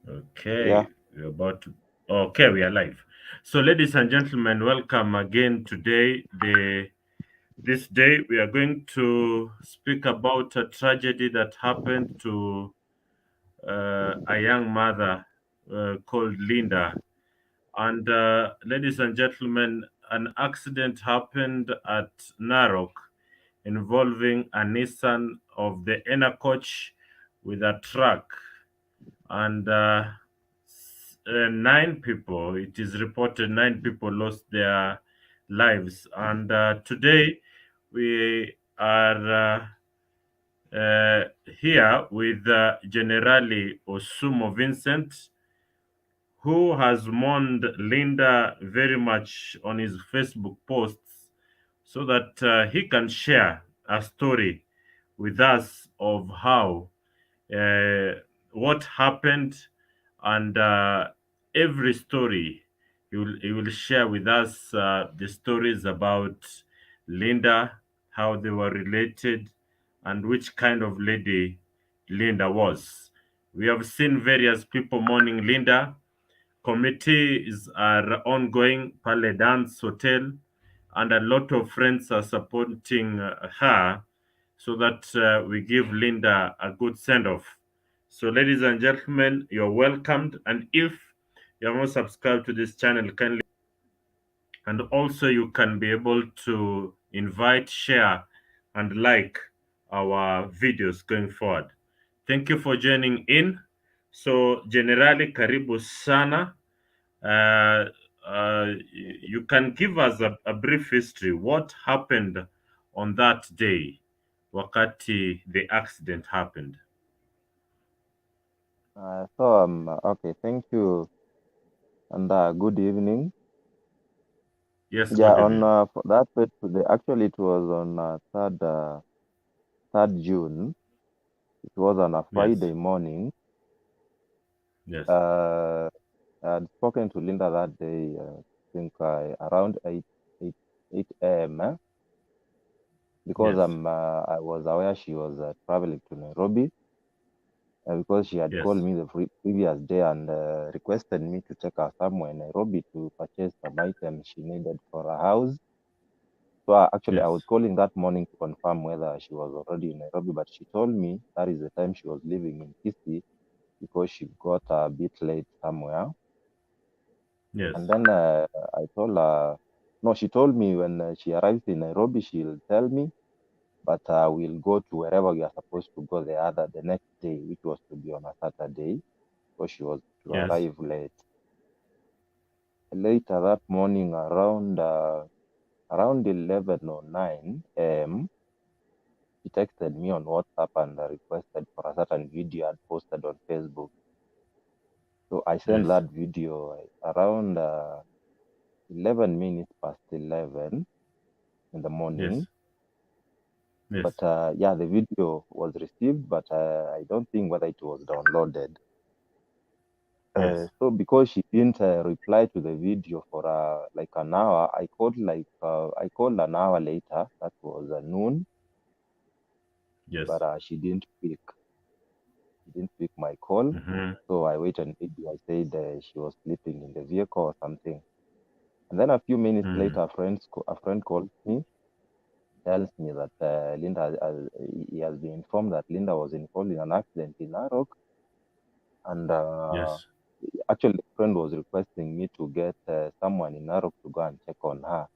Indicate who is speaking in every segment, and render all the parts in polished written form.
Speaker 1: Okay,
Speaker 2: Yeah,
Speaker 1: we're about to. Okay, we are live. So, ladies and gentlemen, welcome again today. This day we are going to speak about a tragedy that happened to a young mother called Linda. And ladies and gentlemen, an accident happened at Narok involving a Nissan of the inner coach with a truck and nine people, it is reported nine people lost their lives. And today we are here with Generali Osumo Vincent, who has mourned Linda very much on his Facebook posts so that he can share a story with us of how uh, what happened and every story he will share with us the stories about Linda, how they were related, and which kind of lady Linda was. We have seen various people mourning Linda. Committees are ongoing, Pale Dance Hotel, and a lot of friends are supporting her so that we give Linda a good send off. So, ladies and gentlemen, you're welcomed. And if you have not subscribed to this channel, kindly and also you can be able to invite, share, and like our videos going forward. Thank you for joining in. So, Generali Karibu Sana. Uh, you can give us a brief history. What happened on that day, wakati the accident happened?
Speaker 2: okay. Thank you, and good evening.
Speaker 1: Yes,
Speaker 2: Yeah,
Speaker 1: good
Speaker 2: on
Speaker 1: evening.
Speaker 2: for that today, actually, it was on 3rd June. It was on a
Speaker 1: Yes,
Speaker 2: Friday morning.
Speaker 1: yes,
Speaker 2: Uh, I had spoken to Linda that day. I think around 8 a.m. Because
Speaker 1: yes,
Speaker 2: I was aware she was traveling to Nairobi. Because she had
Speaker 1: yes,
Speaker 2: called me the previous day and requested me to take her somewhere in Nairobi to purchase some items she needed for her house. So actually, I
Speaker 1: yes,
Speaker 2: was calling that morning to confirm whether she was already in Nairobi, but she told me that is the time she was leaving in Kisii because she got a bit late somewhere.
Speaker 1: yes,
Speaker 2: And then I told her, no, she told me when she arrives in Nairobi, she'll tell me, but we'll go to wherever we are supposed to go the next day, which was to be on a Saturday, because she was to
Speaker 1: yes,
Speaker 2: arrive late. Later that morning, around 11 or 9 a.m., he texted me on WhatsApp and requested for a certain video I'd posted on Facebook. So I sent
Speaker 1: yes,
Speaker 2: that video around 11 minutes past 11 in the morning.
Speaker 1: yes, yes,
Speaker 2: But yeah, the video was received, but I don't think whether it was downloaded.
Speaker 1: yes,
Speaker 2: So because she didn't reply to the video for like an hour, I called an hour later. That was noon,
Speaker 1: yes.
Speaker 2: but she didn't pick my call.
Speaker 1: Mm-hmm.
Speaker 2: So I waited and maybe I said she was sleeping in the vehicle or something. And then a few minutes
Speaker 1: Mm.
Speaker 2: later, a friend called me, tells me that he has been informed that Linda was involved in an accident in Narok. And
Speaker 1: Yes,
Speaker 2: actually, the friend was requesting me to get someone in Narok to go and check on her.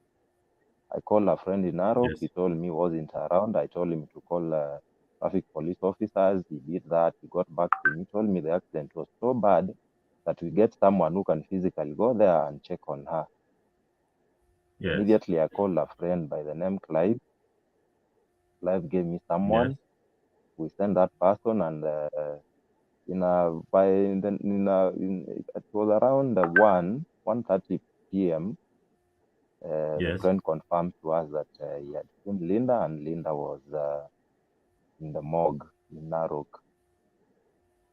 Speaker 2: I called a friend in Narok.
Speaker 1: yes,
Speaker 2: He told me he wasn't around. I told him to call traffic police officers. He did that. He got back to me. He told me the accident was so bad that we get someone who can physically go there and check on her.
Speaker 1: yes,
Speaker 2: Immediately, I called a friend by the name Clive. Clive gave me
Speaker 1: yes,
Speaker 2: someone. We sent that person, and in a by it was around 1:30 p.m. The
Speaker 1: yes,
Speaker 2: friend confirmed to us that he had seen Linda, and Linda was in the morgue in Narok.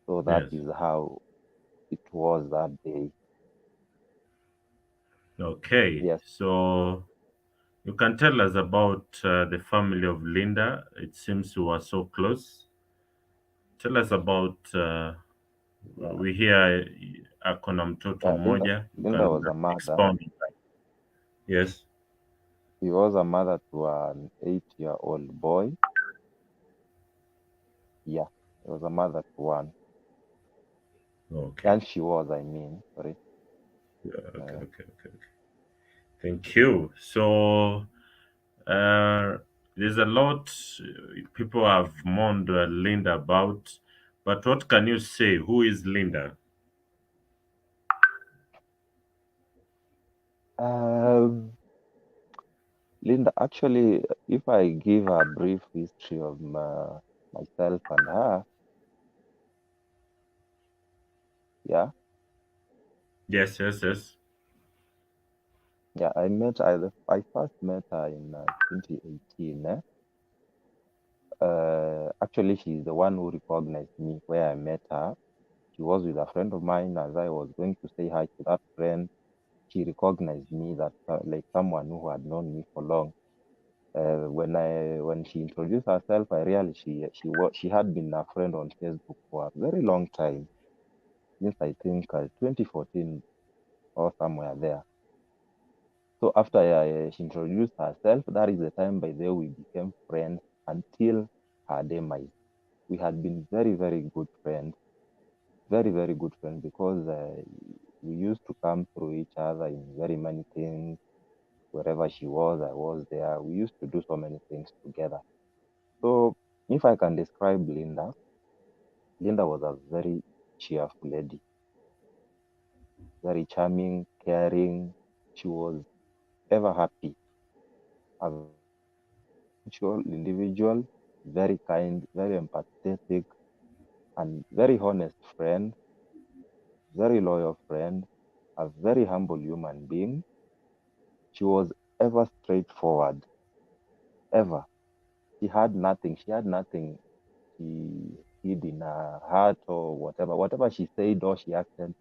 Speaker 2: So that
Speaker 1: yes.
Speaker 2: is how it was that day.
Speaker 1: Okay,
Speaker 2: Yes.
Speaker 1: so you can tell us about the family of Linda. It seems you were so close. Tell us about
Speaker 2: Yeah,
Speaker 1: We hear akona mtoto
Speaker 2: yeah.
Speaker 1: mmoja. You
Speaker 2: Linda
Speaker 1: can
Speaker 2: was a mother.
Speaker 1: expound on that. Yes.
Speaker 2: She was a mother to an 8-year-old boy. Yeah, she was a mother to one.
Speaker 1: Okay.
Speaker 2: And she was, I mean, sorry.
Speaker 1: Yeah, okay,
Speaker 2: Uh,
Speaker 1: okay, okay, okay. Thank you. So, uh, there's a lot people have mourned Linda about, but what can you say? Who is Linda?
Speaker 2: um, Linda, actually, if I give a brief history of myself and her, yeah,
Speaker 1: Yes, yes, yes.
Speaker 2: yeah, I first met her in 2018. Actually, she's the one who recognized me where I met her. She was with a friend of mine. As I was going to say hi to that friend, she recognized me that like someone who had known me for long. When she introduced herself, I realized she had been a friend on Facebook for a very long time, since I think 2014 or somewhere there. So after she introduced herself, that is the time by the way we became friends until her demise. We had been very, very good friends, very, very good friends because we used to come through each other in very many things. Wherever she was, I was there. We used to do so many things together. So if I can describe Linda, Linda was a very cheerful lady, very charming, caring. She was ever happy, a spiritual individual, very kind, very empathetic, and very honest friend, very loyal friend, a very humble human being. She was ever straightforward, ever. She had nothing. She had nothing she hid in her heart or whatever. Whatever she said or she acted,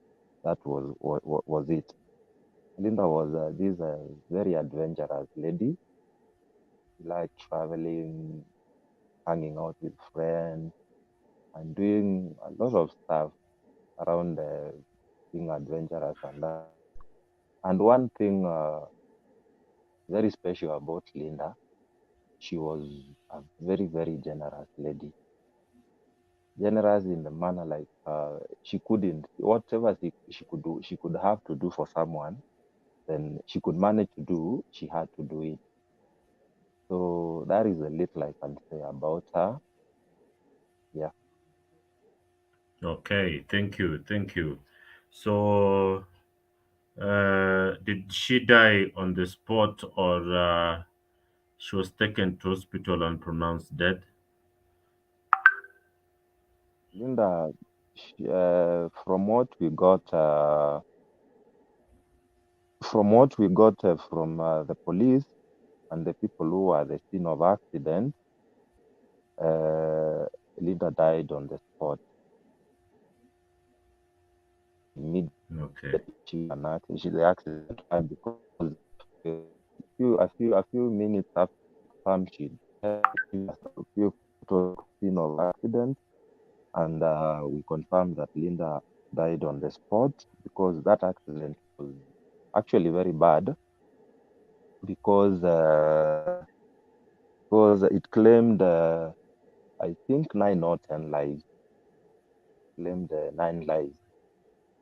Speaker 2: that was it. Linda was this very adventurous lady. She liked traveling, hanging out with friends, and doing a lot of stuff around being adventurous and that. And one thing very special about Linda, she was a very, very generous lady. Generous in the manner like she couldn't, whatever she could do, she could have to do for someone, then she could manage to do, she had to do it. So that is a little I can say about her. Yeah.
Speaker 1: Okay, thank you, thank you. So, did she die on the spot or she was taken to hospital and pronounced dead?
Speaker 2: Linda, from what we got, from the police and the people who were at the scene of accident, uh, Linda died on the spot immediately.
Speaker 1: Okay,
Speaker 2: The accident happened because a few minutes after time she died, a few photos of the scene of accident, and we confirmed that Linda died on the spot because that accident was actually very bad because it claimed I think 9 or 10 lives, claimed 9 lives.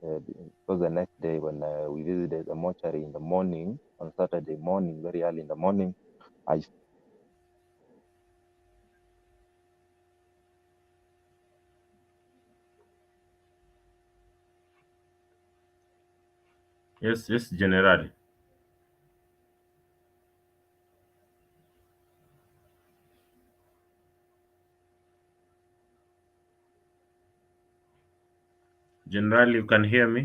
Speaker 2: Because the next day when we visited the mortuary in the morning, on Saturday morning, very early in the morning, I
Speaker 1: yes, yes, generally. Generally, you can hear me.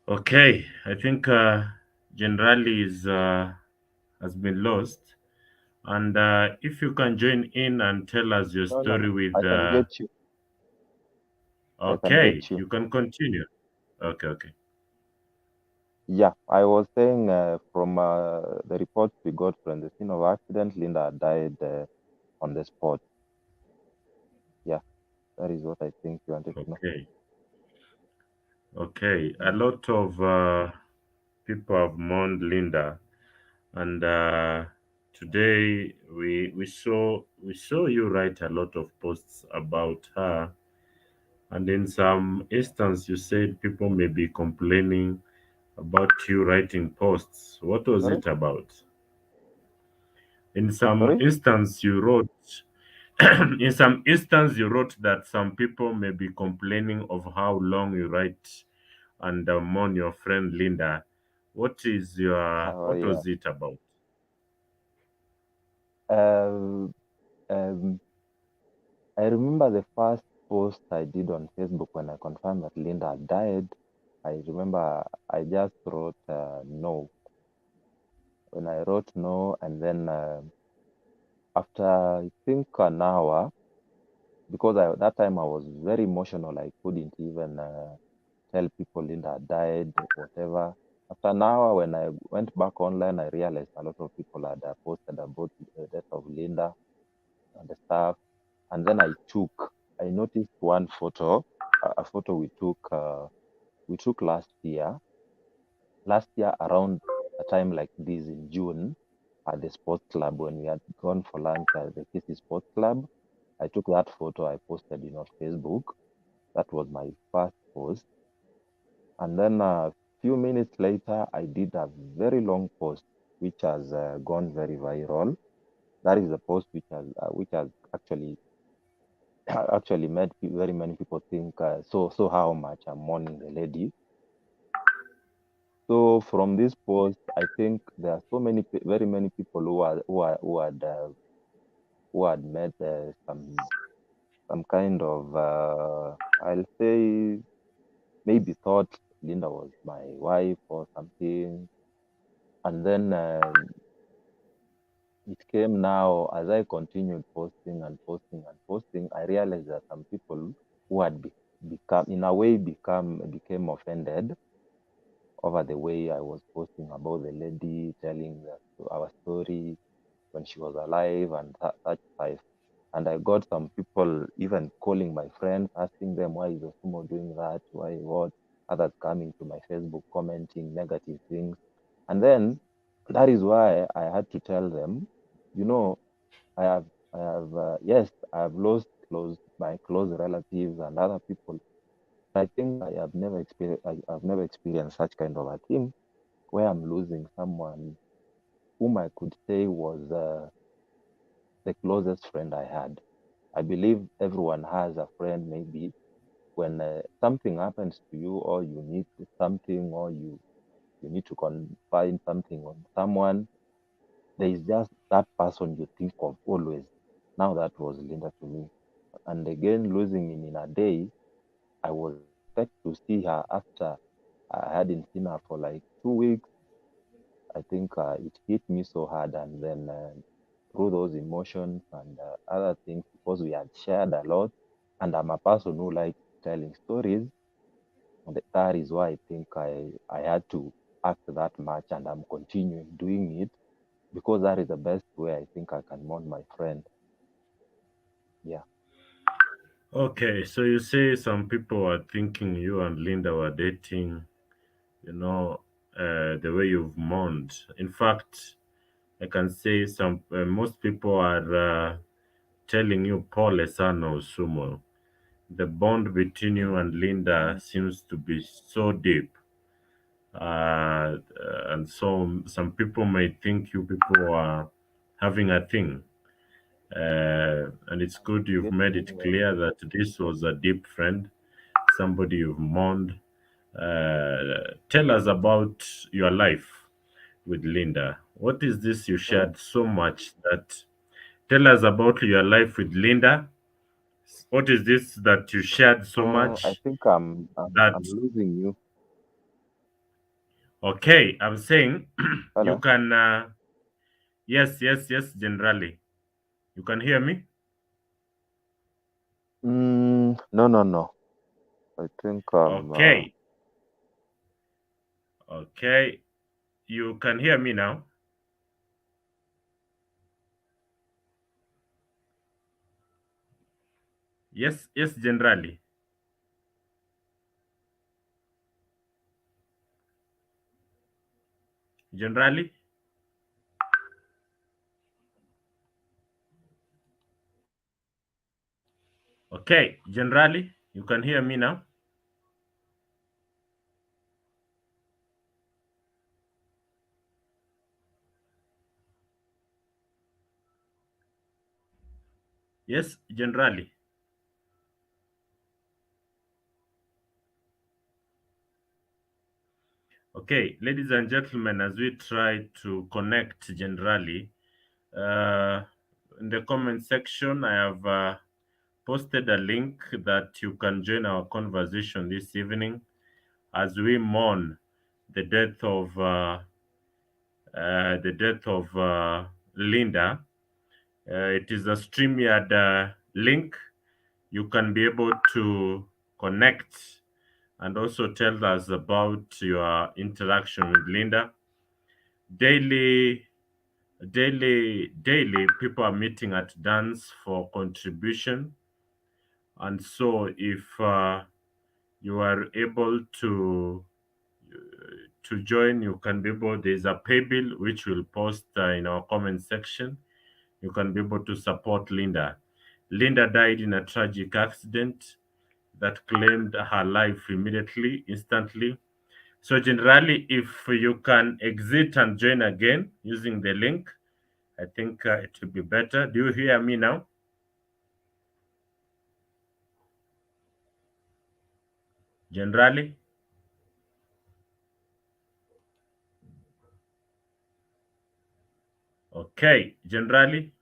Speaker 1: Okay, I think generally is has been lost. And if you can join in and tell us your
Speaker 2: no, no,
Speaker 1: story
Speaker 2: no,
Speaker 1: with,
Speaker 2: I can get you. I can
Speaker 1: okay,
Speaker 2: get you.
Speaker 1: you can continue. Okay, okay.
Speaker 2: Yeah, I was saying from the reports we got from the scene of accident, Linda died on the spot. Yeah, that is what I think you wanted to know.
Speaker 1: Okay. Okay. A lot of people have mourned Linda, and today we saw you write a lot of posts about her, and in some instance you said people may be complaining about you writing posts. What was
Speaker 2: Sorry,
Speaker 1: it about? In some
Speaker 2: sorry.
Speaker 1: instance you wrote in some instance you wrote that some people may be complaining of how long you write and mourn your friend Linda.
Speaker 2: Oh
Speaker 1: What
Speaker 2: yeah.
Speaker 1: was it about?
Speaker 2: Uh, um, I remember the first post I did on Facebook when I confirmed that Linda had died. I remember I just wrote no. When I wrote no, and then after I think an hour, because that time I was very emotional, I couldn't even tell people Linda had died, whatever. After an hour, when I went back online, I realized a lot of people had posted about the death of Linda and the stuff. And then I noticed one photo, a photo we took last year around a time like this in June at the sports club when we had gone for lunch at the Kissy Sports Club. I took that photo, I posted it on Facebook. That was my first post. And then a few minutes later, I did a very long post, which has gone very viral. That is the post which has actually actually made very many people think so how much I'm mourning the lady. So from this post, I think there are very many people who had made some kind of I'll say maybe thought Linda was my wife or something. And then it came now as I continued posting and posting and posting, I realized that some people who had become, in a way, became offended over the way I was posting about the lady, telling our story when she was alive and such life. And I got some people even calling my friends, asking them why is Osumo doing that, why what, others coming to my Facebook commenting negative things. And then that is why I had to tell them, you know, I have, yes, I have lost my close relatives and other people. I think I've never experienced such kind of a thing where I'm losing someone whom I could say was the closest friend I had. I believe everyone has a friend, maybe when something happens to you, or you need something, or you need to confide something on someone. There is just that person you think of always. Now that was Linda to me. And again, losing him in a day, I was expect to see her after I hadn't seen her for like 2 weeks. I think it hit me so hard, and then through those emotions and other things, because we had shared a lot, and I'm a person who likes telling stories, and that is why I think I had to act that much, and I'm continuing doing it because that is the best way I think I can mourn my friend. Yeah.
Speaker 1: Okay, so you say some people are thinking you and Linda were dating, you know, the way you've mourned. In fact, I can say most people are telling you Paul Esano Sumo. The bond between you and Linda seems to be so deep. And so some people may think you people are having a thing. And it's good you've
Speaker 2: Get
Speaker 1: made
Speaker 2: me
Speaker 1: it
Speaker 2: well.
Speaker 1: clear that this was a deep friend, somebody you've mourned. Tell us about your life with Linda. What is this you
Speaker 2: Sorry.
Speaker 1: shared so much that tell us about your life with Linda? What is this that you shared so
Speaker 2: I
Speaker 1: much
Speaker 2: think I'm
Speaker 1: that
Speaker 2: losing you.
Speaker 1: okay, I'm saying you
Speaker 2: Hello.
Speaker 1: can yes, yes, yes, generally. You can hear me?
Speaker 2: No, no, no. I think
Speaker 1: Okay. Okay, you can hear me now. Yes, yes, generally. Generally. Okay, generally, you can hear me now. Yes, generally. Okay, ladies and gentlemen, as we try to connect generally, uh, in the comment section, I have posted a link that you can join our conversation this evening as we mourn the death of Linda. It is a StreamYard link. You can be able to connect and also tell us about your interaction with Linda. Daily, daily, people are meeting at dance for contribution, and so if you are able to join, you can be able. There's a pay bill which we'll post in our comment section. You can be able to support Linda. Linda died in a tragic accident that claimed her life immediately, instantly. So generally, if you can exit and join again using the link, I think it will be better. Do you hear me now? Generally, okay. Generally,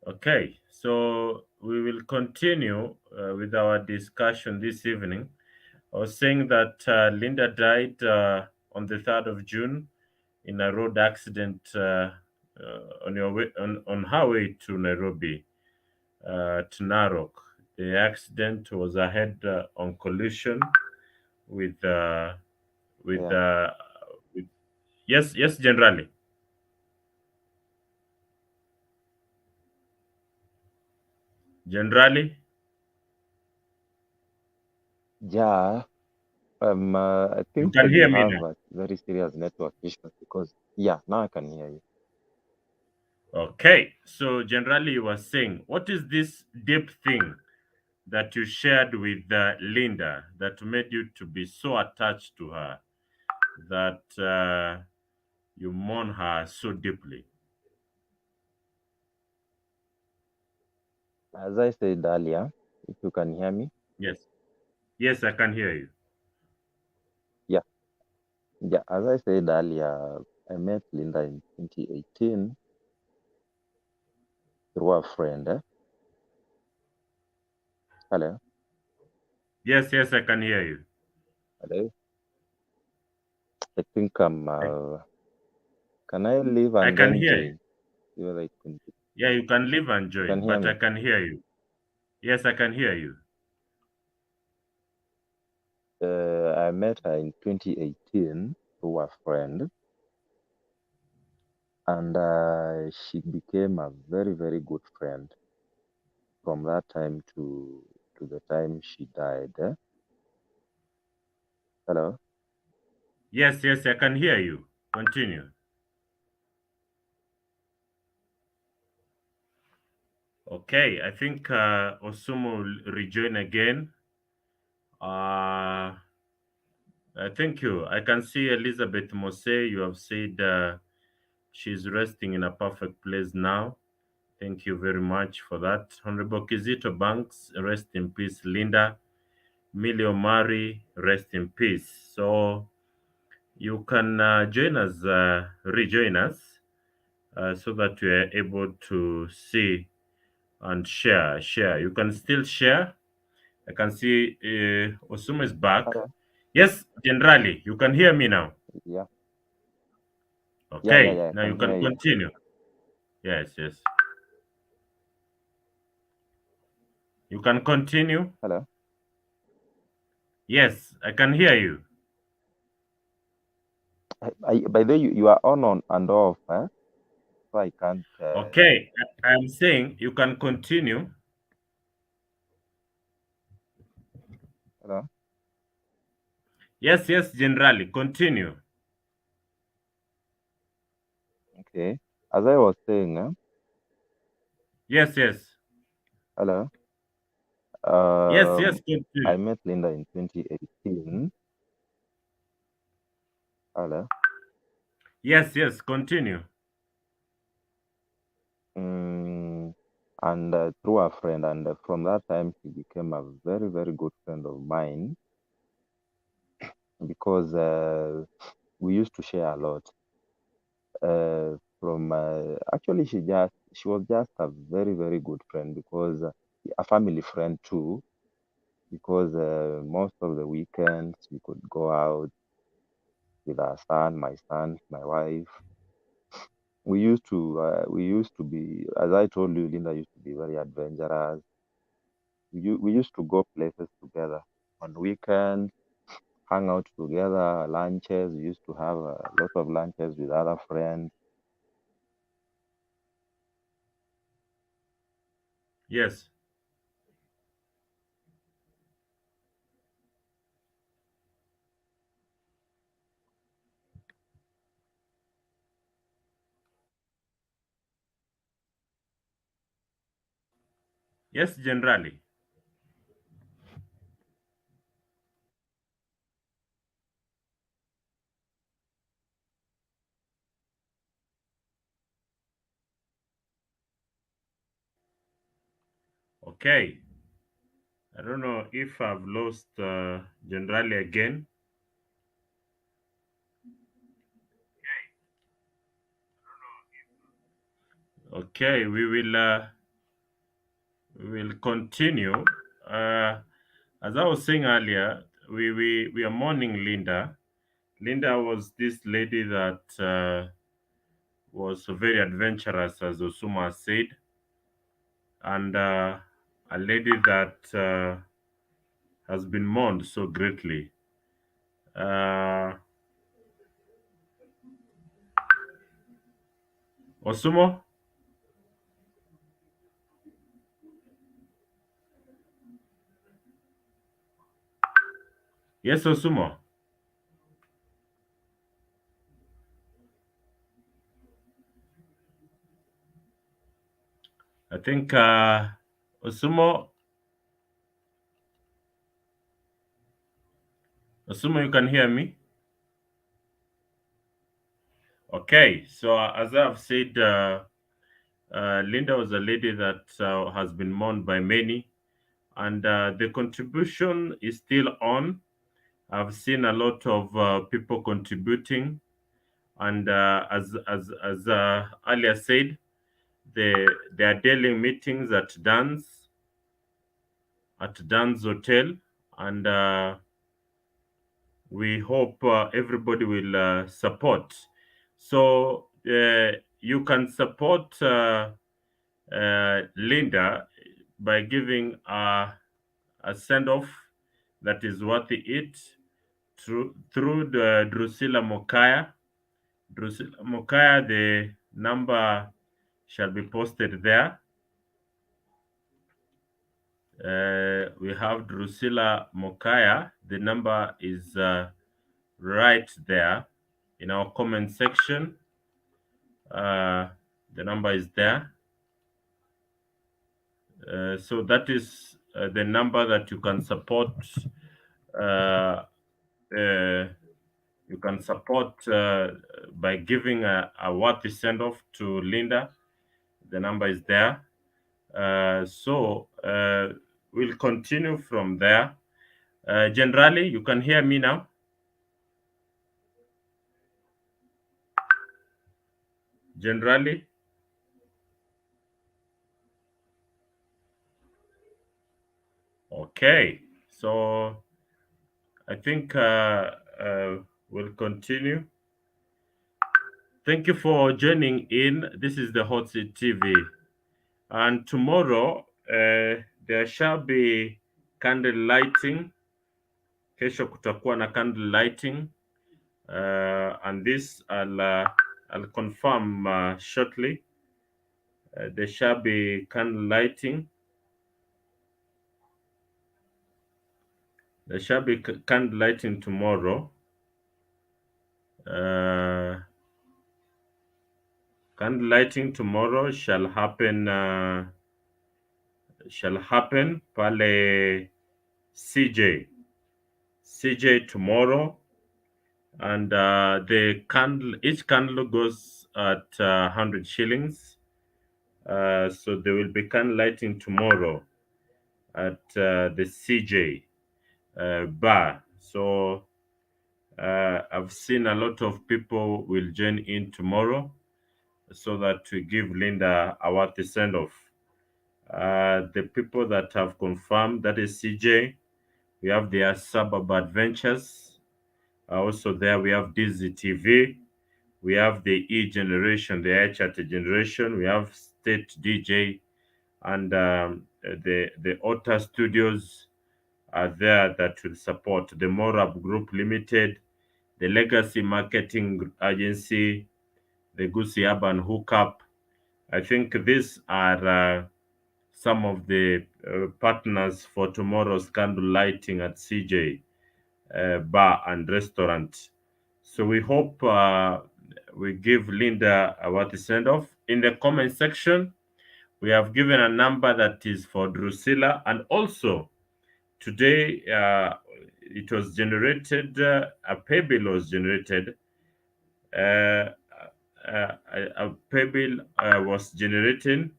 Speaker 1: okay. So we will continue with our discussion this evening. I was saying that Linda died on the 3rd of June in a road accident on her way to Nairobi, to Narok. The accident was a head-on collision with with,
Speaker 2: Yeah.
Speaker 1: uh, with yes, yes, generally, generally.
Speaker 2: Yeah. I
Speaker 1: You
Speaker 2: think
Speaker 1: can
Speaker 2: we
Speaker 1: hear me
Speaker 2: have
Speaker 1: now.
Speaker 2: a very serious network issue because, yeah, now I can hear you.
Speaker 1: Okay, so generally, you were saying, what is this deep thing that you shared with Linda that made you to be so attached to her that you mourn her so deeply?
Speaker 2: As I said earlier, if you can hear me,
Speaker 1: Yes, yes, I can hear you.
Speaker 2: yeah, yeah. As I said earlier, I met Linda in 2018 through a friend. Hello,
Speaker 1: Yes, yes, I can hear you.
Speaker 2: hello. I think
Speaker 1: I,
Speaker 2: can I leave
Speaker 1: I
Speaker 2: and
Speaker 1: can
Speaker 2: then
Speaker 1: hear you.
Speaker 2: join? See whether it can be.
Speaker 1: Yeah, you can leave and
Speaker 2: You can
Speaker 1: join,
Speaker 2: hear
Speaker 1: but I
Speaker 2: me?
Speaker 1: can hear you. Yes, I can hear you.
Speaker 2: I met her in 2018 through a friend, and she became a very, very good friend from that time to the time she died. Hello.
Speaker 1: Yes, yes, I can hear you. Continue. Okay, I think Osumo will rejoin again. Uh, thank you. I can see Elizabeth Mose. You have said she's resting in a perfect place now. Thank you very much for that. Honorable Kizito Banks, rest in peace. Linda, Millie Omari, rest in peace. So you can join us, rejoin us, so that we are able to see and share. You can still share. I can see Osuma is back.
Speaker 2: Hello.
Speaker 1: Yes, generally, you can hear me now.
Speaker 2: Yeah. Yeah, yeah,
Speaker 1: Okay,
Speaker 2: yeah. I
Speaker 1: now you
Speaker 2: can
Speaker 1: can
Speaker 2: hear you.
Speaker 1: continue. Yes, yes. You can continue.
Speaker 2: Hello.
Speaker 1: Yes, I can hear you.
Speaker 2: By the way, you are on and off, eh? So I can't.
Speaker 1: Okay, I'm saying you can continue.
Speaker 2: Hello?
Speaker 1: Yes, yes, generally, continue.
Speaker 2: Okay. As I was saying,
Speaker 1: Yes, yes.
Speaker 2: hello.
Speaker 1: Yes,
Speaker 2: Um,
Speaker 1: yes, continue.
Speaker 2: I met Linda in 2018. Hello.
Speaker 1: Yes, yes, continue.
Speaker 2: Mm, and through a friend, and from that time, she became a very, very good friend of mine because we used to share a lot. From actually, she was just a very, very good friend because a family friend too. Because most of the weekends we could go out with our son, my son, my wife. We used to be, as I told you, Linda used to be very adventurous. We used to go places together on weekends, hang out together, lunches. We used to have a lot of lunches with other friends.
Speaker 1: Yes, yes, generally. Okay. I don't know if I've lost generally again. Okay, we will continue. Uh, as I was saying earlier, we are mourning Linda. Linda was this lady that was very adventurous, as Osuma said, and a lady that has been mourned so greatly. Uh, Osumo? Yes, Osumo. I think Osumo, Osumo, you can hear me? Okay, so as I've said, Linda was a lady that has been mourned by many, and the contribution is still on. I've seen a lot of people contributing, and as earlier said, there are daily meetings at Dan's Hotel, and we hope everybody will support. So you can support Linda by giving a send off that is worthy it through the Drusilla Mokaya. Drusilla Mokaya, the number shall be posted there. We have Drusilla Mokaya. The number is right there in our comment section. Uh, the number is there. So that is the number that you can support. Uh, uh, you can support by giving a worthy send off to Linda. The number is there. So we'll continue from there. Generally, you can hear me now. Generally, okay. So I think we'll continue. Thank you for joining in. This is the Hot Seat TV. And tomorrow, there shall be candle lighting. Kesho kutakuwa na candle lighting. And this I'll confirm shortly. There shall be candle lighting. There shall be candle lighting tomorrow. Uh, Candle lighting tomorrow shall happen pale CJ tomorrow, and the candle each candle goes at 100 shillings. So there will be candle lighting tomorrow at the CJ bar. So I've seen a lot of people will join in tomorrow so that to give Linda a worthy send off. The people that have confirmed, that is CJ, we have their Suburb Adventures. Also there we have Dizzy TV. We have the E generation, the iChat generation. We have State DJ, and the Otter Studios are there that will support the Morab Group Limited, the Legacy Marketing Agency, the Goosey Urban Hookup. I think these are some of the partners for tomorrow's candle lighting at CJ Bar and Restaurant. So we hope we give Linda a worthy send off. In the comment section, we have given a number that is for Drusilla, and also today it was generated, a pay bill was generated. Uh, a pay bill was generating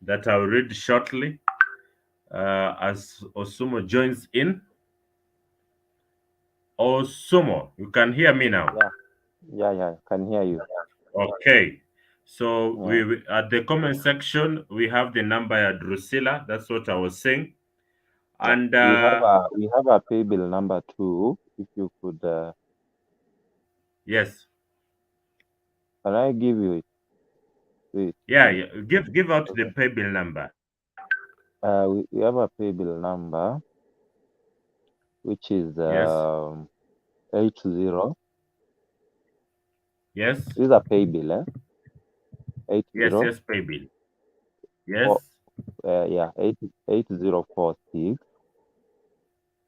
Speaker 1: that I'll read shortly as Osumo joins in. Osumo, you can hear me now.
Speaker 2: Yeah, yeah, can hear you.
Speaker 1: Okay. So
Speaker 2: Yeah.
Speaker 1: at the comment section we have the number at Drusilla. That's what I was saying.
Speaker 2: Yeah.
Speaker 1: And
Speaker 2: We have a pay bill number too. If you could,
Speaker 1: yes,
Speaker 2: can I give you it? Please,
Speaker 1: yeah,
Speaker 2: please.
Speaker 1: yeah. Give out the
Speaker 2: Okay.
Speaker 1: pay bill number.
Speaker 2: We have a pay bill number which is
Speaker 1: Yes,
Speaker 2: 80.
Speaker 1: yes,
Speaker 2: This is a pay bill, eh?
Speaker 1: yes,
Speaker 2: 80
Speaker 1: yes. Pay bill.
Speaker 2: four,
Speaker 1: Yes,
Speaker 2: yeah, 8046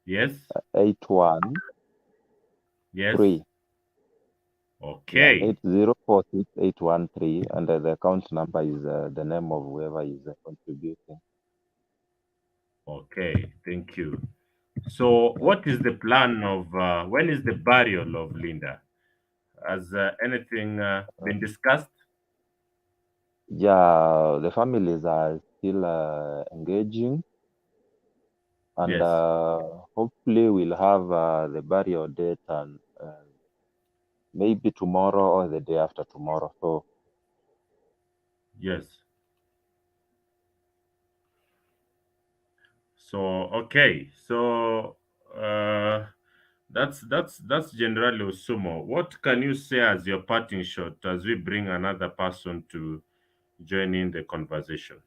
Speaker 1: yes,
Speaker 2: 8113.
Speaker 1: yes.
Speaker 2: Yeah,
Speaker 1: Okay,
Speaker 2: 8046813, and the account number is the name of whoever is contributing.
Speaker 1: okay. Thank you. So,
Speaker 2: Yeah.
Speaker 1: what is the plan of when is the burial of Linda? Has anything been discussed?
Speaker 2: Yeah, the families are still engaging, and
Speaker 1: Yes,
Speaker 2: hopefully we'll have the burial date and maybe tomorrow or the day after tomorrow. So
Speaker 1: yes. So, okay. So, uh, that's generally Osumo. What can you say as your parting shot as we bring another person to join in the conversation?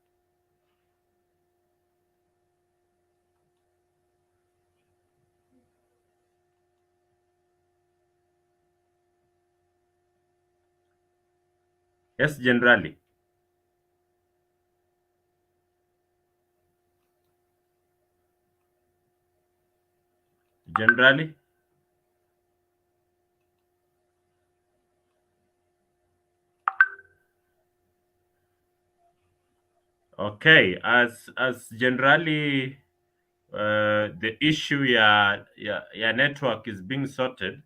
Speaker 1: Yes, generally. Generally. Okay. As generally the issue ya network is being sorted.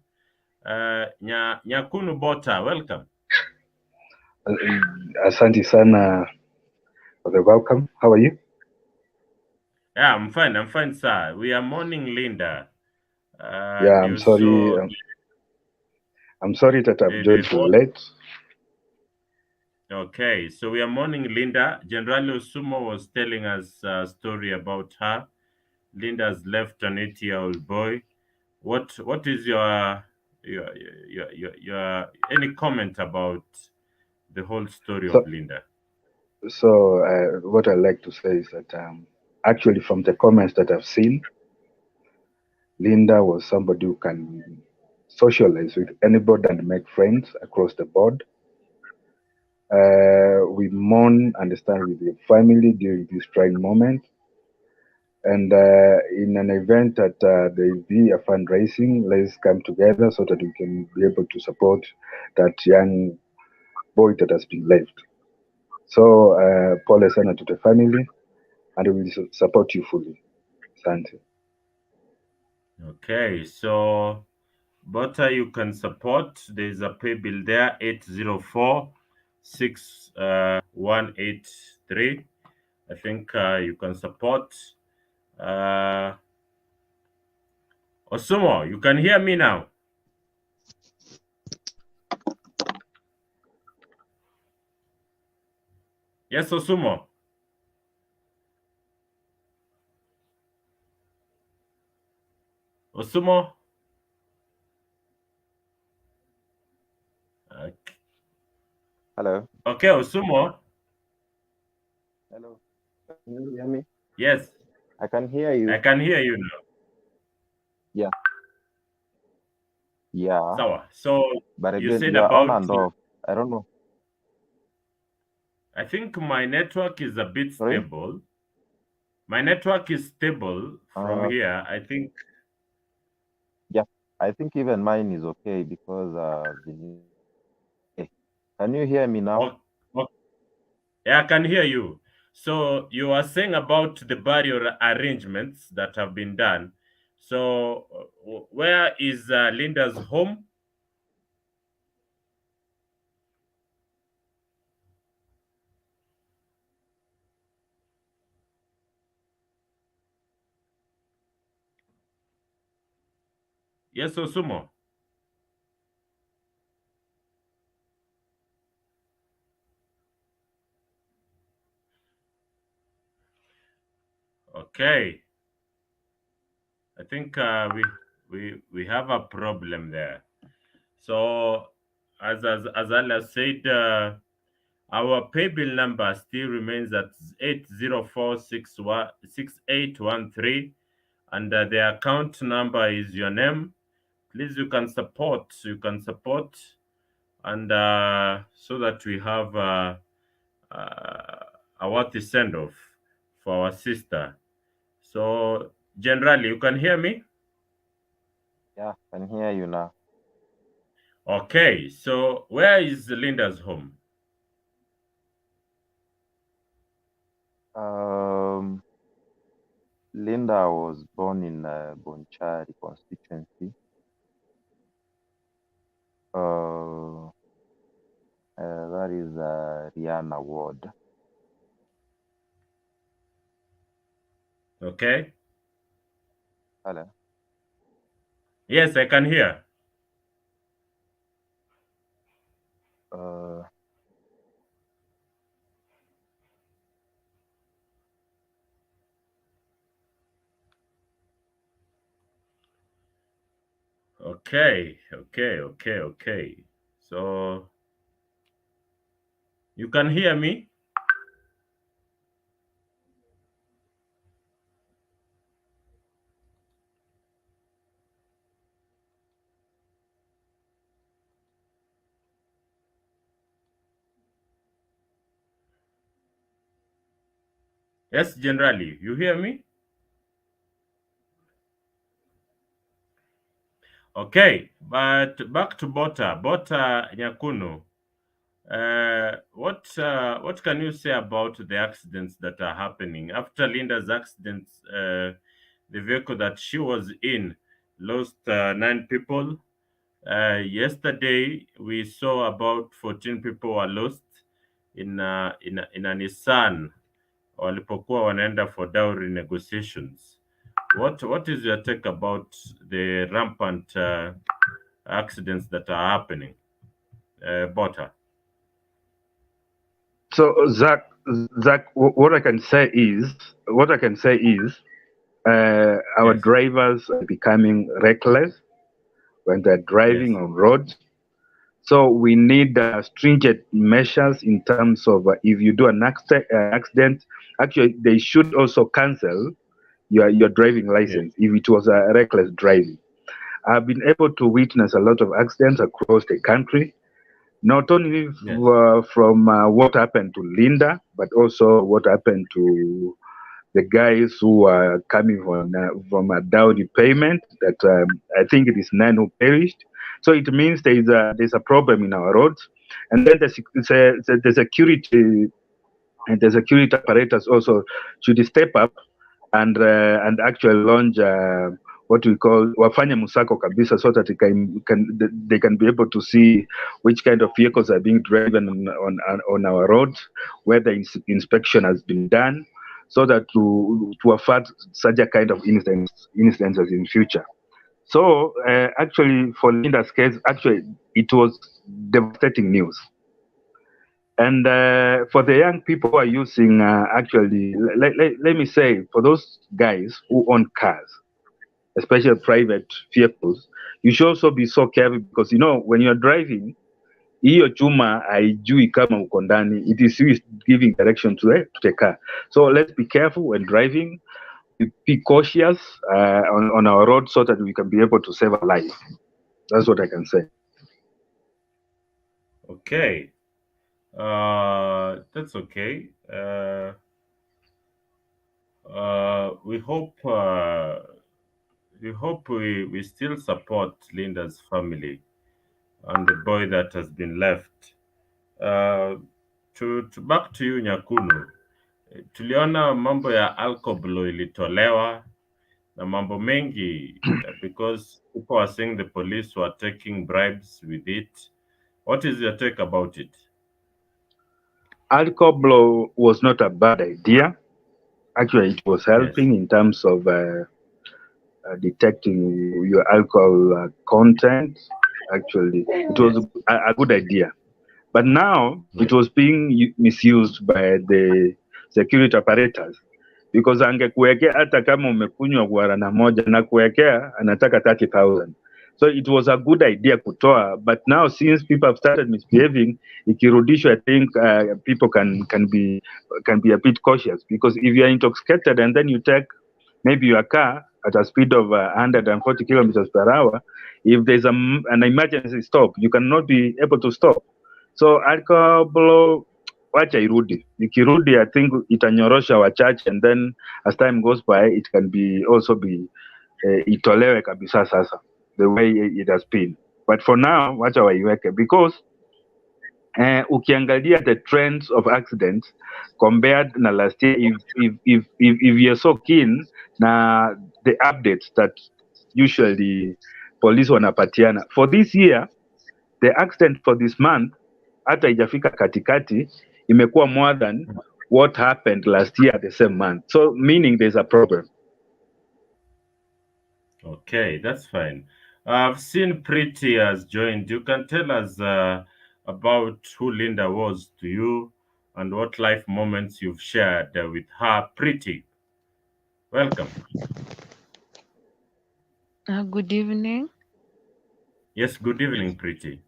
Speaker 1: Nyakunu Bota, welcome.
Speaker 3: Asante sana for the welcome. How are you?
Speaker 1: Yeah, I'm fine. I'm fine, sir. We are mourning Linda.
Speaker 3: Yeah,
Speaker 1: The also
Speaker 3: I'm sorry that I've
Speaker 1: the
Speaker 3: joined
Speaker 1: whole.
Speaker 3: late.
Speaker 1: Okay, so we are mourning Linda. General Osumo was telling us a story about her. Linda's left an 8-year-old boy. What is your any comment about the whole story of
Speaker 3: So,
Speaker 1: Linda?
Speaker 3: what I like to say is that actually, from the comments that I've seen, Linda was somebody who can socialize with anybody and make friends across the board. We mourn and stand with your family during this trying moment. And in an event that there be a fundraising, let's come together so that we can be able to support that young boy that has been left. So, pole sana to the family, and we will support you fully. Asante.
Speaker 1: Okay, so Butter you can support. There's a pay bill there, 804-6183. I think you can support. Uh, Osumo, you can hear me now. Yes, Osumo. Osumo. Okay,
Speaker 2: Hello.
Speaker 1: okay, Osumo.
Speaker 2: Hello. Can you hear me?
Speaker 1: Yes,
Speaker 2: I can hear
Speaker 1: I
Speaker 2: you.
Speaker 1: can hear you now.
Speaker 2: Yeah. Yeah.
Speaker 1: Sawa. So
Speaker 2: But
Speaker 1: you
Speaker 2: again,
Speaker 1: said
Speaker 2: you are on
Speaker 1: about,
Speaker 2: and off. I don't know.
Speaker 1: I think my network is a bit
Speaker 2: Sorry?
Speaker 1: stable. My network is stable from
Speaker 2: Uh,
Speaker 1: here. I think,
Speaker 2: yeah. I think even mine is okay because hey, can you hear me now?
Speaker 1: oh, oh, yeah, I can hear you. So you are saying about the barrier arrangements that have been done. So where is Linda's home? Yes, Osumo. Okay, I think we have a problem there. So as Allah said, our pay bill number still remains at 804-6813, and the account number is your name. Please, you can support. You can support, and so that we have a worthy send off for our sister. So, generally, you can hear me.
Speaker 2: Yeah, can hear you now.
Speaker 1: Okay. So, where is Linda's home?
Speaker 2: Um, Linda was born in Bonchari constituency. Uh, that is Rihanna Ward.
Speaker 1: Okay.
Speaker 2: Hello.
Speaker 1: Yes, I can hear.
Speaker 2: Uh,
Speaker 1: Okay. Okay. Okay. Okay. So, you can hear me. Yes, generally, you hear me. Okay. But back to Bota. Bota Nyakuno. What can you say about the accidents that are happening after Linda's accident? The vehicle that she was in lost 9 people. Yesterday we saw about 14 people were lost in a Nissan walipokuwa wanaenda for dowry negotiations. What is your take about the rampant accidents that are happening, Bota?
Speaker 3: So, Zach, what I can say is, our
Speaker 1: Yes.
Speaker 3: drivers are becoming reckless when they're
Speaker 1: Yes.
Speaker 3: driving on roads. So we need stringent measures in terms of if you do an accident, actually they should also cancel your driving
Speaker 1: Yes.
Speaker 3: license if it was a reckless driving. I've been able to witness a lot of accidents across the country, not only
Speaker 1: Yes.
Speaker 3: from what happened to Linda, but also what happened to the guys who are coming from a dowry payment. That I think it is nine who perished. So it means there's a problem in our roads, and then the security and the security apparatus also should step up and actually launch what we call wafanye musako kabisa, so that they can be able to see which kind of vehicles are being driven on our roads, where the inspection has been done, so that to avoid such a kind of incidences in future. So actually, for Linda's case, actually it was devastating news. And for the young people who are using, actually, let me say, for those guys who own cars, especially private vehicles, you should also be so careful, because when you're driving, hiyo chuma haijui kama uko ndani. It is you giving direction to the car. So let's be careful when driving. Be cautious on our road, so that we can be able to save a life. That's what I can say.
Speaker 1: Okay. That's okay. We hope we still support Linda's family and the boy that has been left. Uh, to back to you Nyakunu, tuliona mambo ya alcohol ilitolewa na mambo mengi because people are saying the police were taking bribes with it. What is your take about it?
Speaker 3: Alcohol blow was not a bad idea. Actually, it was
Speaker 1: Yes.
Speaker 3: helping in terms of detecting your alcohol content. Actually, it was
Speaker 1: Yes.
Speaker 3: a good idea. But now it
Speaker 1: Yes.
Speaker 3: was being misused by the security apparatus, because angekuwekea hata kama umekunywa guarana moja na kuwekea anataka 30,000. So it was a good idea kutoa, but now since people have started misbehaving, ikirudishwa, I think people can be a bit cautious, because if you are intoxicated and then you take maybe your car at a speed of 140 kilometers per hour, if there's an emergency stop, you cannot be able to stop. So alcohol, wacha irudi. Ikirudi, I think itanyorosha wachache, and then as time goes by, it can be also be itolewe kabisa sasa, the way it has been. But for now, wacha waiweke, because ukiangalia the trends of accidents compared na last year, if you're so keen na the updates that usually police wanapatiana for this year, the accident for this month hata ijafika katikati, imekuwa more than what happened last year at the same month, so meaning there's a problem.
Speaker 1: Okay, that's fine. I've seen Pretty has joined. You can tell us about who Linda was to you and what life moments you've shared with her. Pretty, welcome.
Speaker 4: Good evening.
Speaker 1: Yes, good evening, Pretty.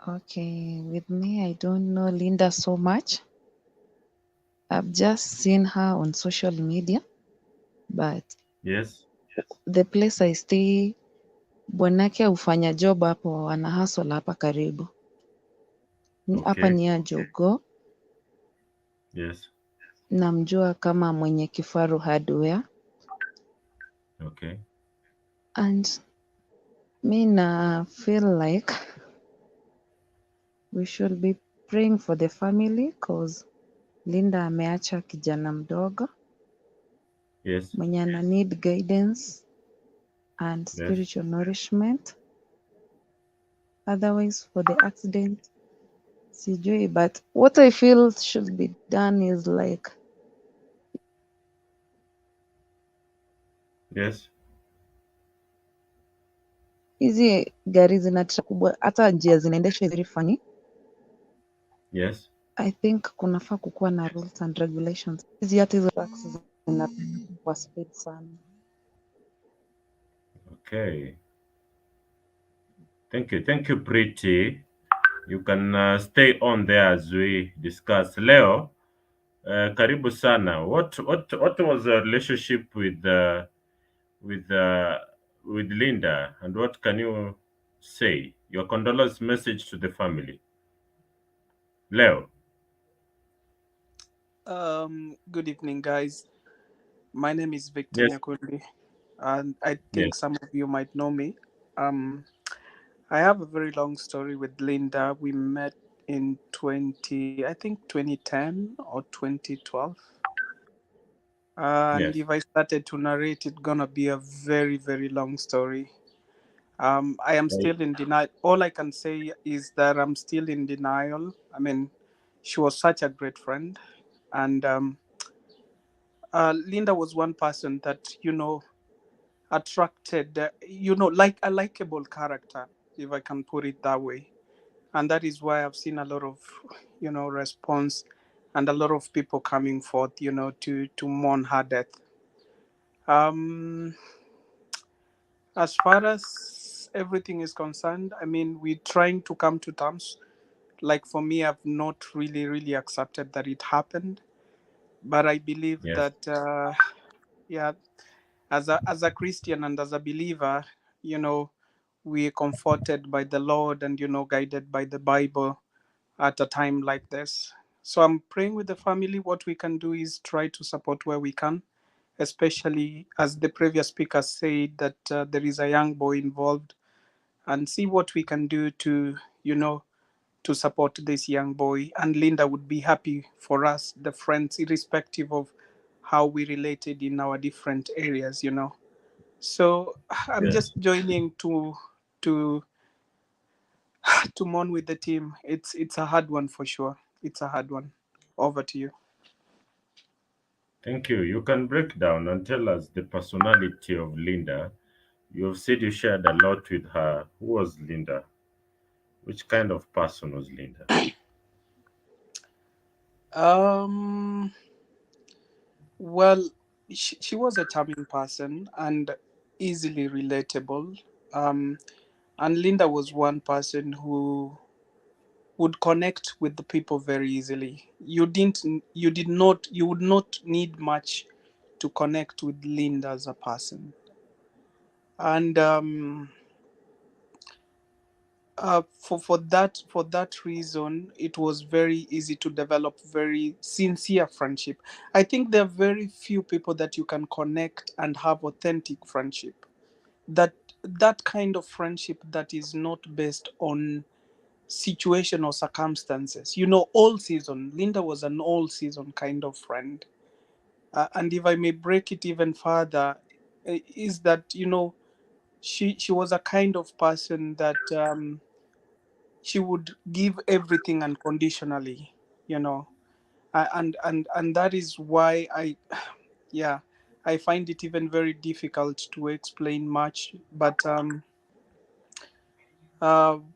Speaker 4: Okay, with me, I don't know Linda so much. I've just seen her on social media, but
Speaker 1: Yes,
Speaker 4: the place I stay, bwanake hufanya job hapo, ana hustle hapa karibu. Hapa
Speaker 1: okay,
Speaker 4: ni ya Jogo,
Speaker 1: yes,
Speaker 4: namjua kama mwenye Kifaru Hardware,
Speaker 1: okay,
Speaker 4: and mi na feel like we should be praying for the family cause Linda ameacha kijana mdogo
Speaker 1: yes,
Speaker 4: mwenye ana need guidance and
Speaker 1: yes,
Speaker 4: spiritual nourishment. Otherwise, for the accident, sijui, but what I feel should be done is like
Speaker 1: yes,
Speaker 4: hizi gari zina kubwa, hata njia zinaendeshwa very funny.
Speaker 1: yes,
Speaker 4: I think kunafaa kukuwa na rules and regulations. Hizi hata hizo taxi zinapelekwa kwa speed sana.
Speaker 1: okay. Thank you, Pretty. You can stay on there as we discuss. Leo, karibu sana. What was the relationship with with Linda, and what can you say? Your condolence message to the family. Leo.
Speaker 5: Good evening, guys. My name is Victor
Speaker 1: Yes.
Speaker 5: Nyakundi, and I think
Speaker 1: Yes.
Speaker 5: some of you might know me. Um, I have a very long story with Linda. We met in 2010 or 2012. And
Speaker 1: Yes.
Speaker 5: if I started to narrate, it's gonna be a very, very long story. I am
Speaker 1: I-
Speaker 5: still in denial. All I can say is that I'm still in denial. I mean, she was such a great friend, and Linda was one person that attracted, like a likable character, if I can put it that way. And that is why I've seen a lot of, response and a lot of people coming forth, to mourn her death. Um, as far as everything is concerned, I mean, we're trying to come to terms. Like for me, I've not really, really accepted that it happened, but I believe
Speaker 1: Yes.
Speaker 5: that, yeah, as a Christian and as a believer, you know, we are comforted by the Lord and guided by the Bible at a time like this. So I'm praying with the family. What we can do is try to support where we can, especially as the previous speaker said that there is a young boy involved, and see what we can do to to support this young boy. And Linda would be happy for us, the friends, irrespective of how we related in our different areas. So I'm
Speaker 1: Yes.
Speaker 5: just joining to to mourn with the team. It's a hard one for sure. It's a hard one. Over to you.
Speaker 1: Thank you. You can break down and tell us the personality of Linda. You have said you shared a lot with her. Who was Linda? Which kind of person was Linda?
Speaker 5: Um. Well, she was a charming person and easily relatable. Um. And Linda was one person who would connect with the people very easily. You would not need much to connect with Linda as a person. And for that reason, it was very easy to develop very sincere friendship. I think there are very few people that you can connect and have authentic friendship. That kind of friendship that is not based on situation or circumstances. All season. Linda was an all season kind of friend. And if I may break it even further, is that she was a kind of person that she would give everything unconditionally. You know, and that is why yeah, I find it even very difficult to explain much, but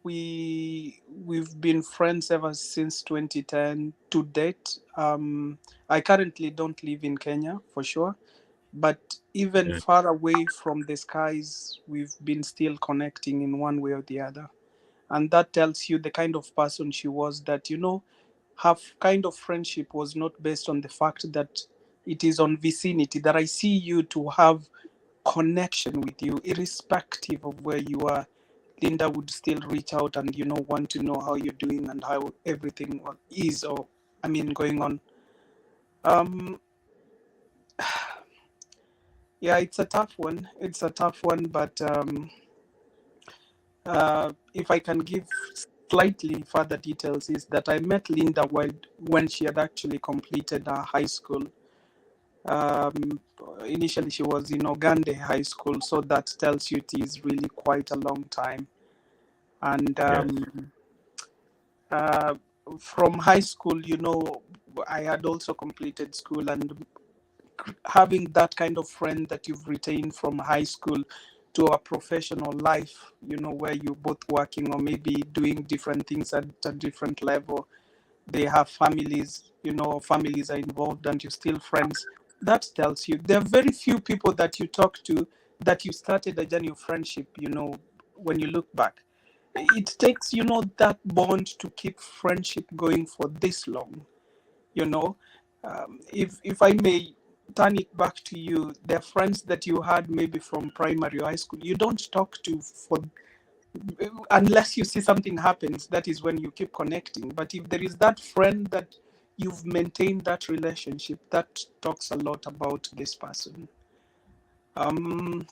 Speaker 5: we've been friends ever since 2010 to date. I currently don't live in Kenya for sure, but even
Speaker 1: Yes.
Speaker 5: far away from the skies, we've been still connecting in one way or the other. And that tells you the kind of person she was, that her kind of friendship was not based on the fact that it is on vicinity, that I see you to have connection with you irrespective of where you are. Linda would still reach out and want to know how you're doing and how everything is, or I mean, going on. um yeah, it's a tough one. It's a tough one, but if I can give slightly further details, is that I met Linda while when she had actually completed her high school. Um, Initially, she was in Ogande High School, so that tells you it is really quite a long time. And
Speaker 1: Yes.
Speaker 5: uh, from high school, I had also completed school, and having that kind of friend that you've retained from high school to a professional life, where you're both working or maybe doing different things at a different level. They have families, families are involved, and you're still friends. That tells you there are very few people that you talk to that you started a journey of friendship, when you look back. It takes, that bond to keep friendship going for this long, you know. If I may turn it back to you. They're friends that you had maybe from primary or high school. You don't talk to for unless you see something happens. That is when you keep connecting. But if there is that friend that you've maintained that relationship, that talks a lot about this person. Um,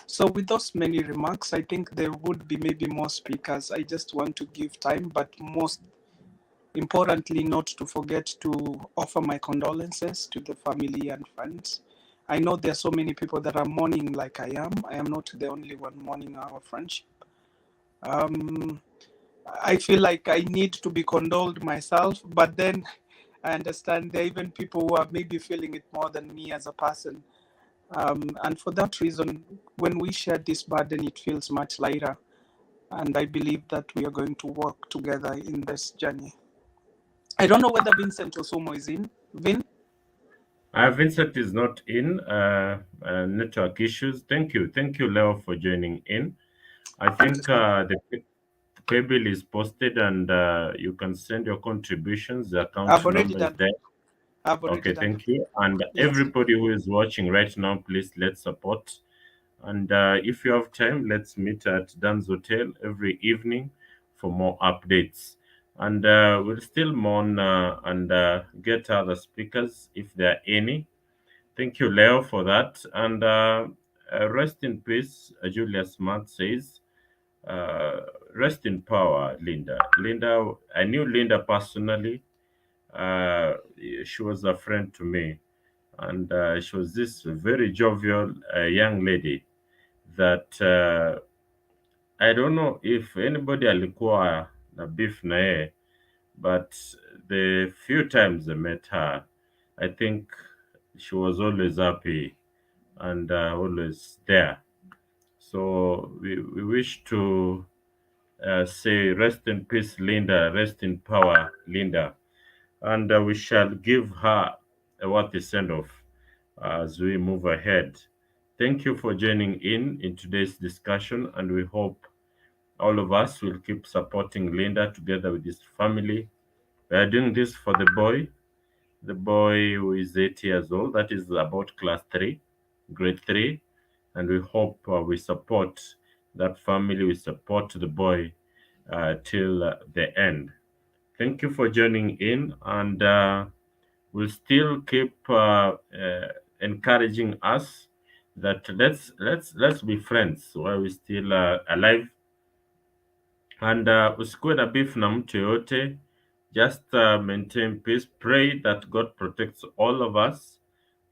Speaker 5: so with those many remarks, I think there would be maybe more speakers. I just want to give time, but most importantly, not to forget to offer my condolences to the family and friends. I know there are so many people that are mourning like I am. I am not the only one mourning our friendship. Um, I feel like I need to be condoled myself, but then I understand there are even people who are maybe feeling it more than me as a person. And for that reason, when we share this burden, it feels much lighter. And I believe that we are going to work together in this journey. I don't know whether Vincent Osumo is in. Vin?
Speaker 1: Vincent is not in. Network issues. Thank you, Leo, for joining in. I think the pay bill is posted, and you can send your contributions. The account
Speaker 5: I've already
Speaker 1: number is
Speaker 5: done.
Speaker 1: there.
Speaker 5: I've already
Speaker 1: Okay,
Speaker 5: done.
Speaker 1: thank you. And
Speaker 5: Yes.
Speaker 1: everybody who is watching right now, please let's support. And if you have time, let's meet at Dan's Hotel every evening for more updates. And we'll still mourn and get other speakers if there are any. Thank you, Leo, for that. And rest in peace, Julia Smart says. Uh, rest in power, Linda. Linda, I knew Linda personally. Uh, she was a friend to me, and she was this very jovial young lady that I don't know if anybody alikuwa na beef na yeye, but the few times I met her, I think she was always happy and always there. So we wish to say rest in peace, Linda, rest in power, Linda, and we shall give her a worthy send off as we move ahead. Thank you for joining in today's discussion, and we hope all of us will keep supporting Linda together with his family. We are doing this for the boy who is 8 years old, that is about class 3, grade 3, and we hope we support that family, we support the boy till the end. Thank you for joining in, and we'll still keep encouraging us that let's be friends while we're still alive, and usikuwe na beef na mtu yoyote. Just maintain peace. Pray that God protects all of us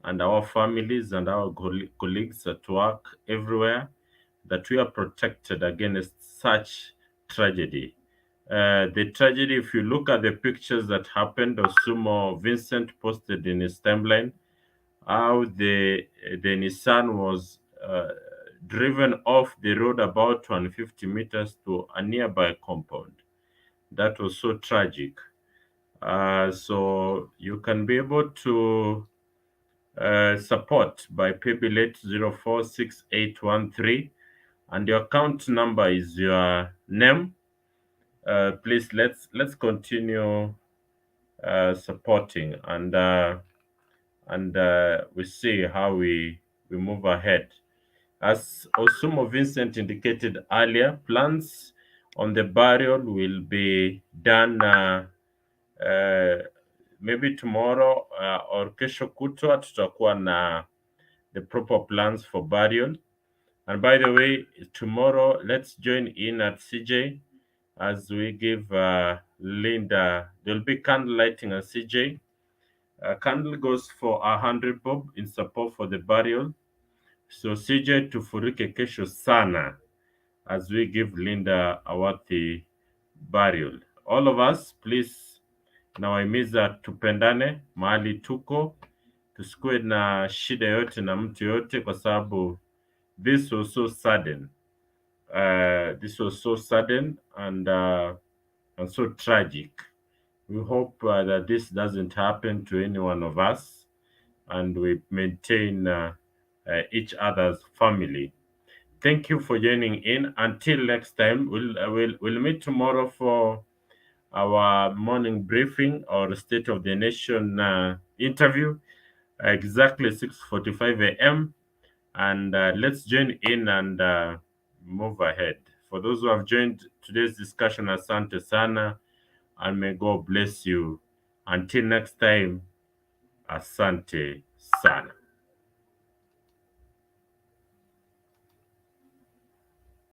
Speaker 1: and our families and our colleagues at work everywhere, that we are protected against such tragedy. The tragedy, if you look at the pictures that happened, Osumo Vincent posted in his timeline how the Nissan was driven off the road about 150 meters to a nearby compound. That was so tragic. So you can be able to support by paybill 046813, and your account number is your name. Please let's continue supporting, and we see how we move ahead. As Osumo Vincent indicated earlier, plans on the burial will be done uh, maybe tomorrow or kesho kutwa tutakuwa na the proper plans for burial. And by the way, tomorrow let's join in at CJ as we give Linda. There'll be candle lighting at CJ. Candle goes for 100 bob in support for the burial. So CJ tufurike kesho sana as we give Linda a worthy burial. All of us, please, nawahimiza tupendane mahali tuko, tusikuwe na shida yote na mtu yote, kwa sababu this was so sudden. This was so sudden and so tragic. We hope that this doesn't happen to any one of us, and we maintain each other's family. Thank you for joining in. Until next time, we'll meet tomorrow for our morning briefing or State of the Nation interview. exactly 6:45 a.m. And let's join in and move ahead. For those who have joined today's discussion, asante sana, and may God bless you. Until next time, asante sana.